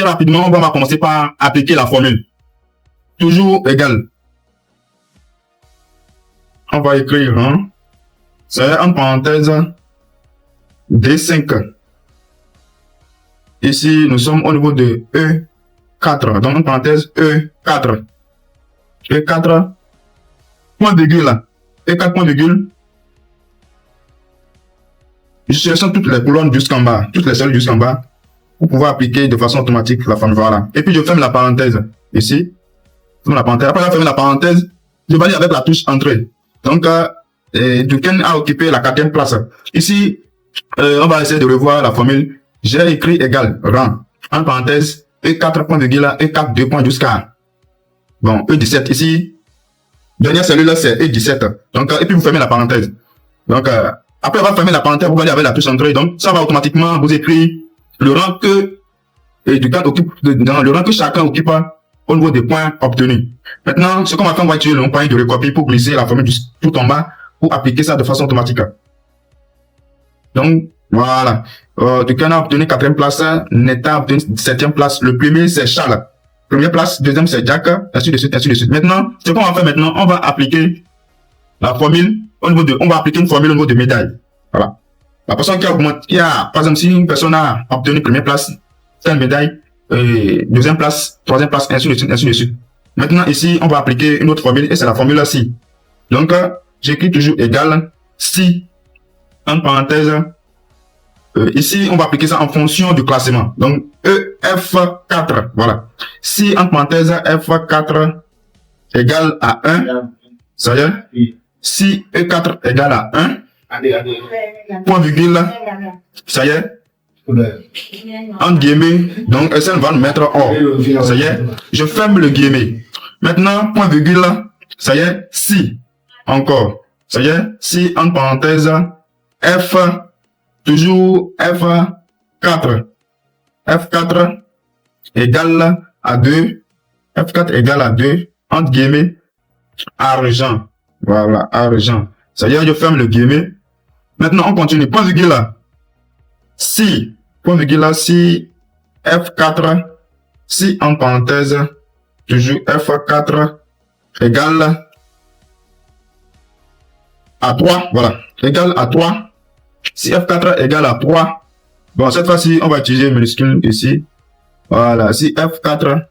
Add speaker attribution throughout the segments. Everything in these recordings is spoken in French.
Speaker 1: rapidement, on va commencer par appliquer la formule. Toujours égal. On va écrire, hein, c'est en parenthèse D5. Ici, nous sommes au niveau de E4. Donc, en parenthèse E4. E4, point virgule. E4, point virgule. Je sélectionne toutes les colonnes jusqu'en bas, toutes les cellules jusqu'en bas, pour pouvoir appliquer de façon automatique la formule. Voilà. Et puis, je ferme la parenthèse ici. La parenthèse. Après avoir fermé la parenthèse, je valide avec la touche entrée. Donc, Duquesne a occupé la 4e place. Ici, on va essayer de revoir la formule. J'ai écrit égal, rang, en parenthèse, E4 point virgule, E4 2 points jusqu'à, bon, E17 ici. Dernière cellule, c'est E17. Donc, et puis vous fermez la parenthèse. Donc, après avoir fermé la parenthèse, vous validez avec la touche entrée. Donc, ça va automatiquement vous écrire le rang que Duquesne occupe, dans le rang que chacun occupe au niveau des points obtenus. Maintenant, ce qu'on va faire, on va utiliser le compagnie de recopie pour glisser la formule tout en bas pour appliquer ça de façon automatique. Donc, voilà. Duquesne a obtenu 4e place, Neta a obtenu 7e place. Le premier, c'est Charles. Première place, deuxième, c'est Jack, ainsi de suite, ainsi de suite. Maintenant, ce qu'on va faire maintenant, on va appliquer la formule au niveau de, on va appliquer une formule au niveau de médaille. Voilà. La personne par exemple, si une personne a obtenu première place, c'est une médaille, deuxième place, troisième place, ainsi de suite, ainsi de suite. Maintenant, ici, on va appliquer une autre formule, et c'est la formule si. Donc, j'écris toujours égal, si, en parenthèse, ici, on va appliquer ça en fonction du classement. Donc, F4, voilà. Si, en parenthèse, F4 égale à 1, ça y est. Si E4 égale à 1, point virgule, ça y est. En guillemets, donc SN va nous mettre hors. Ça y est. Je ferme le guillemet. Maintenant, point virgule, ça y est. Si, encore. Ça y est. Si, en parenthèse, F, toujours F4. F4 égale à 2. F4 égale à 2. Entre guillemets, argent. Voilà, argent. Ça y est, je ferme le guillemet. Maintenant, on continue. Point virgule. Si, point virgule, si F4, si en parenthèse, toujours F4 égale à 3. Voilà, égale à 3. Si F4 égale à 3, bon, cette fois-ci, on va utiliser minuscule ici. Voilà, si F4,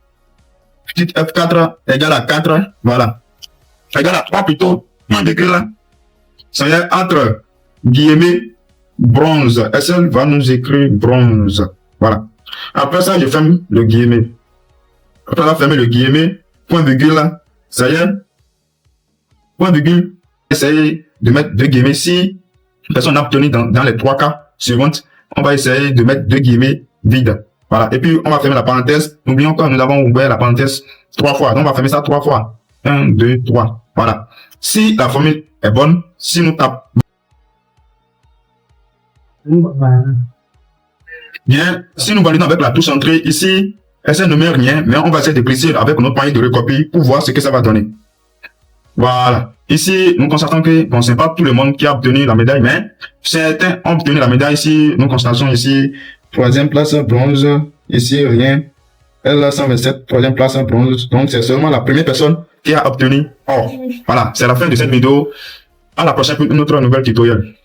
Speaker 1: petite F4 égale à 4, voilà. Égale à 3 plutôt, point virgule. Ça y est, entre guillemets, bronze. SL va nous écrire bronze. Voilà. Après ça, je ferme le guillemet. Après avoir fermé le guillemet, point virgule, ça y est. Point virgule, essayez de mettre deux guillemets. Si personne n'a obtenu dans les 3 cas suivants, on va essayer de mettre deux guillemets vides. Voilà. Et puis, on va fermer la parenthèse. N'oublions que nous avons ouvert la parenthèse 3 fois. Donc, on va fermer ça 3 fois. 1, 2, 3. Voilà. Si la formule est bonne, si nous tapons bien, si nous validons avec la touche entrée ici, elle ne met rien, mais on va essayer de glisser avec notre panier de recopie pour voir ce que ça va donner. Voilà. Ici, nous constatons que, bon, c'est pas tout le monde qui a obtenu la médaille, mais certains ont obtenu la médaille ici. Nous constatons ici, 3e place, bronze. Ici, rien. L127, 3e place, bronze. Donc, c'est seulement la première personne qui a obtenu or. Voilà. C'est la fin de cette vidéo. À la prochaine pour une autre nouvelle tutoriel.